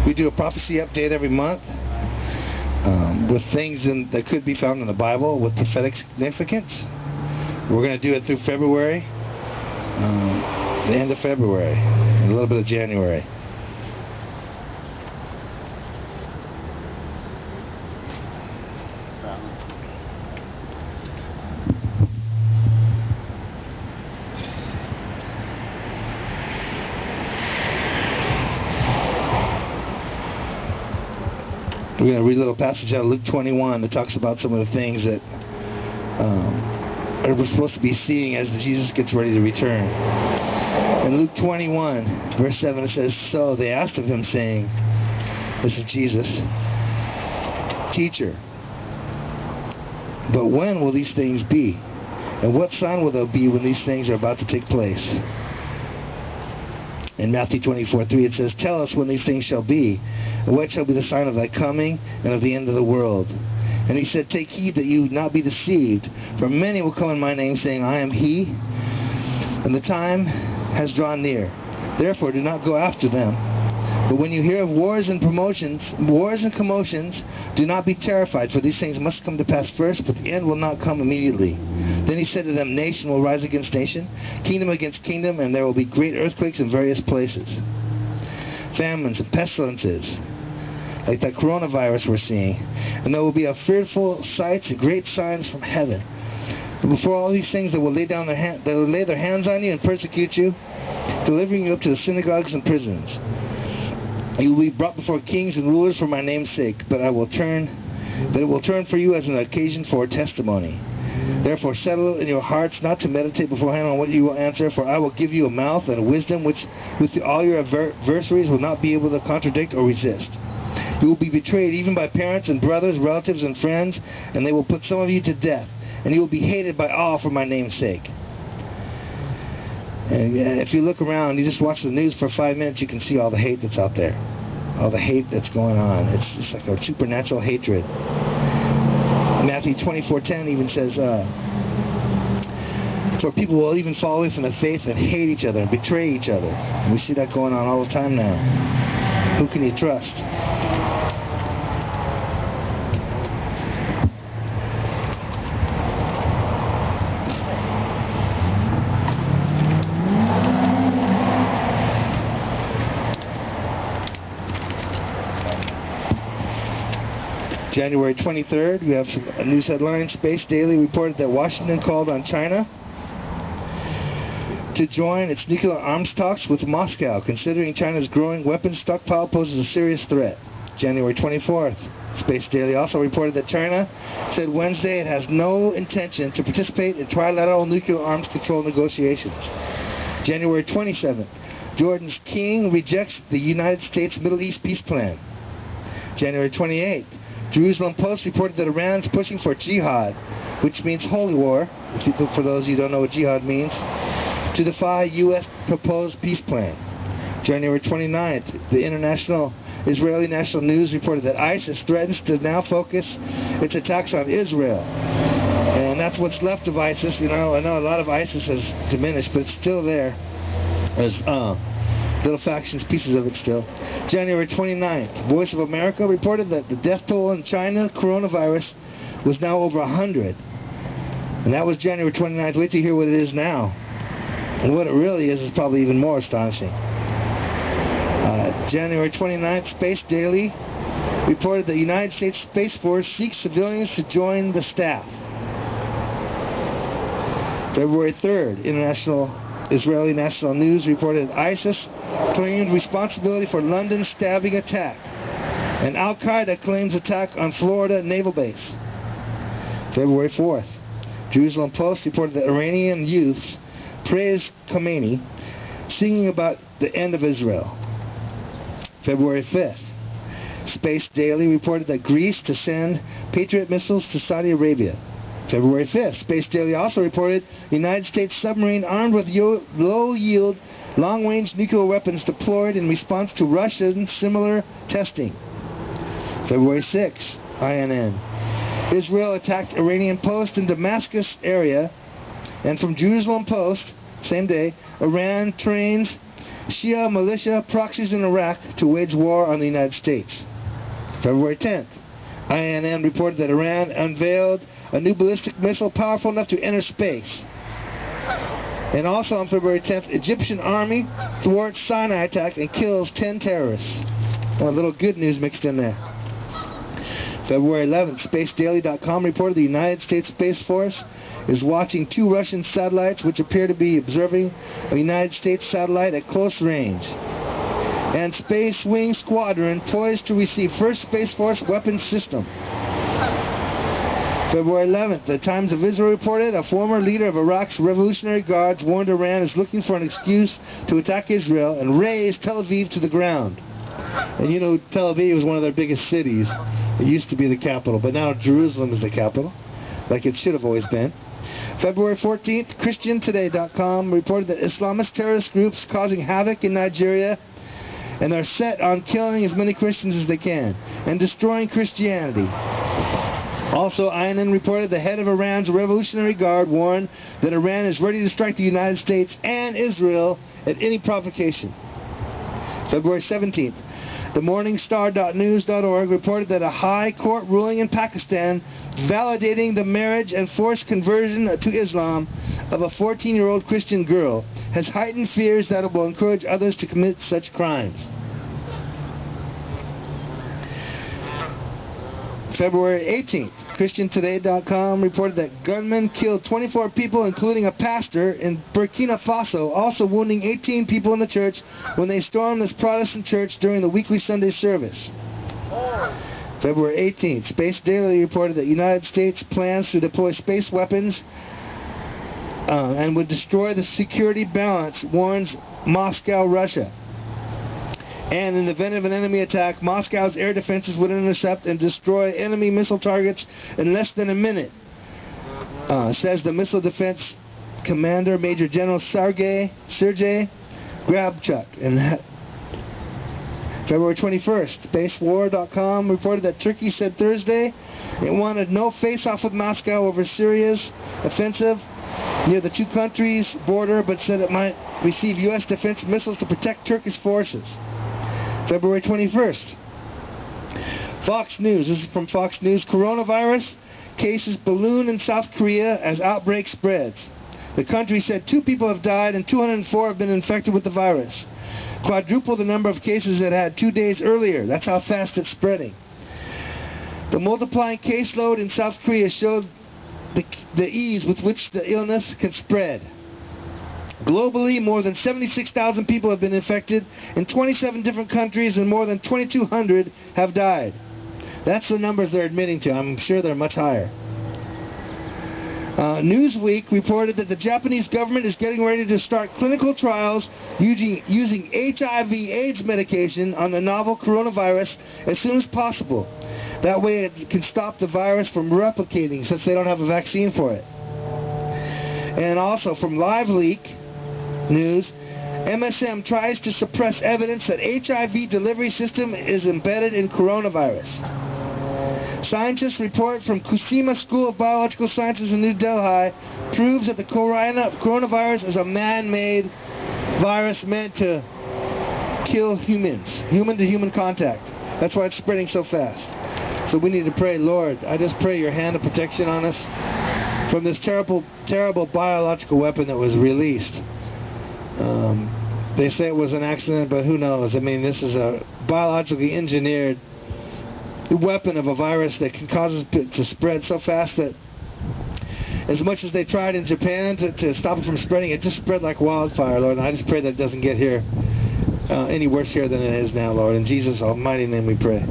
We do a prophecy update every month with things that could be found in the Bible with prophetic significance. We're going to do it through February, the end of February, and a little bit of January. We're going to read a little passage out of Luke 21 that talks about some of the things that we're supposed to be seeing as Jesus gets ready to return. In Luke 21, verse 7, it says, "So they asked of him, saying," this is Jesus, "Teacher, but when will these things be? And what sign will there be when these things are about to take place?" In Matthew 24:3 it says, "Tell us when these things shall be, and what shall be the sign of thy coming and of the end of the world?" And he said, "Take heed that you not be deceived, for many will come in my name, saying, I am he, and the time has drawn near. Therefore do not go after them. But when you hear of wars and commotions, do not be terrified, for these things must come to pass first, but the end will not come immediately." Then he said to them, "Nation will rise against nation, kingdom against kingdom, and there will be great earthquakes in various places. Famines and pestilences, like that coronavirus we're seeing. And there will be fearful sights and great signs from heaven. But before all these things, they will lay their hands on you and persecute you, delivering you up to the synagogues and prisons. You will be brought before kings and rulers for my name's sake, but it will turn for you as an occasion for testimony. Therefore settle in your hearts not to meditate beforehand on what you will answer, for I will give you a mouth and a wisdom which with all your adversaries will not be able to contradict or resist. You will be betrayed even by parents and brothers, relatives and friends, and they will put some of you to death, and you will be hated by all for my name's sake." And if you look around, you just watch the news for 5 minutes, you can see all the hate that's out there. All the hate that's going on. It's just like a supernatural hatred. Matthew 24:10 even says, "For people will even fall away from the faith and hate each other and betray each other." And we see that going on all the time now. Who can you trust? January 23rd, we have some news headlines. Space Daily reported that Washington called on China to join its nuclear arms talks with Moscow, considering China's growing weapons stockpile poses a serious threat. January 24th, Space Daily also reported that China said Wednesday it has no intention to participate in trilateral nuclear arms control negotiations. January 27th, Jordan's king rejects the United States Middle East peace plan. January 28th, Jerusalem Post reported that Iran is pushing for jihad, which means holy war, for those of you who don't know what jihad means, to defy U.S. proposed peace plan. January 29th, the Israeli National News reported that ISIS threatens to now focus its attacks on Israel. And that's what's left of ISIS. You know, I know a lot of ISIS has diminished, but it's still there. There's little factions, pieces of it still. January 29th, Voice of America reported that the death toll in China, coronavirus, was now over 100. And that was January 29th. Wait till you hear what it is now. And what it really is probably even more astonishing. January 29th, Space Daily reported that the United States Space Force seeks civilians to join the staff. February 3rd, Israeli National News reported ISIS claimed responsibility for London stabbing attack. And Al-Qaeda claims attack on Florida naval base. February 4th, Jerusalem Post reported that Iranian youths praised Khomeini, singing about the end of Israel. February 5th, Space Daily reported that Greece to send Patriot missiles to Saudi Arabia. February 5th, Space Daily also reported the United States submarine armed with low-yield, long-range nuclear weapons deployed in response to Russian similar testing. February 6th, INN. Israel attacked Iranian post in Damascus area, and from Jerusalem Post, same day, Iran trains Shia militia proxies in Iraq to wage war on the United States. February 10th, INN reported that Iran unveiled a new ballistic missile powerful enough to enter space. And also on February 10th, Egyptian army thwarts Sinai attack and kills 10 terrorists. A little good news mixed in there. February 11th, SpaceDaily.com reported the United States Space Force is watching 2 Russian satellites which appear to be observing a United States satellite at close range. And Space Wing Squadron poised to receive first Space Force weapons system. February 11th, the Times of Israel reported a former leader of Iraq's Revolutionary Guards warned Iran is looking for an excuse to attack Israel and raze Tel Aviv to the ground. And you know, Tel Aviv was one of their biggest cities. It used to be the capital, but now Jerusalem is the capital, like it should have always been. February 14th, ChristianToday.com reported that Islamist terrorist groups causing havoc in Nigeria, and they're set on killing as many Christians as they can and destroying Christianity. Also, INN reported the head of Iran's Revolutionary Guard warned that Iran is ready to strike the United States and Israel at any provocation. February 17th, the Morningstar.news.org reported that a high court ruling in Pakistan validating the marriage and forced conversion to Islam of a 14-year-old Christian girl has heightened fears that it will encourage others to commit such crimes. February 18th, ChristianToday.com reported that gunmen killed 24 people, including a pastor, in Burkina Faso, also wounding 18 people in the church when they stormed this Protestant church during the weekly Sunday service. February 18th, Space Daily reported that United States plans to deploy space weapons and would destroy the security balance, warns Moscow, Russia. And in the event of an enemy attack, Moscow's air defenses would intercept and destroy enemy missile targets in less than a minute, says the Missile Defense Commander, Major General Sergei Grabchuk. And February 21st, SpaceWar.com reported that Turkey said Thursday it wanted no face-off with Moscow over Syria's offensive near the two countries' border, but said it might receive U.S. defense missiles to protect Turkish forces. February 21st. Fox News. This is from Fox News. Coronavirus cases balloon in South Korea as outbreak spreads. The country said 2 people have died and 204 have been infected with the virus. Quadruple the number of cases it had 2 days earlier. That's how fast it's spreading. The multiplying caseload in South Korea showed the ease with which the illness can spread. Globally, more than 76,000 people have been infected in 27 different countries, and more than 2,200 have died. That's the numbers they're admitting to. I'm sure they're much higher. Newsweek reported that the Japanese government is getting ready to start clinical trials using HIV/AIDS medication on the novel coronavirus as soon as possible. That way it can stop the virus from replicating, since they don't have a vaccine for it. And also from LiveLeak News, MSM tries to suppress evidence that HIV delivery system is embedded in coronavirus. Scientists report from Kusima School of Biological Sciences in New Delhi proves that the coronavirus is a man-made virus meant to kill humans, human-to-human contact. That's why it's spreading so fast. So we need to pray, Lord, I just pray your hand of protection on us from this terrible, terrible biological weapon that was released. They say it was an accident, but who knows? I mean, this is a biologically engineered weapon of a virus that can cause it to spread so fast that as much as they tried in Japan to stop it from spreading, it just spread like wildfire, Lord. And I just pray that it doesn't get here any worse here than it is now, Lord. In Jesus' almighty name we pray.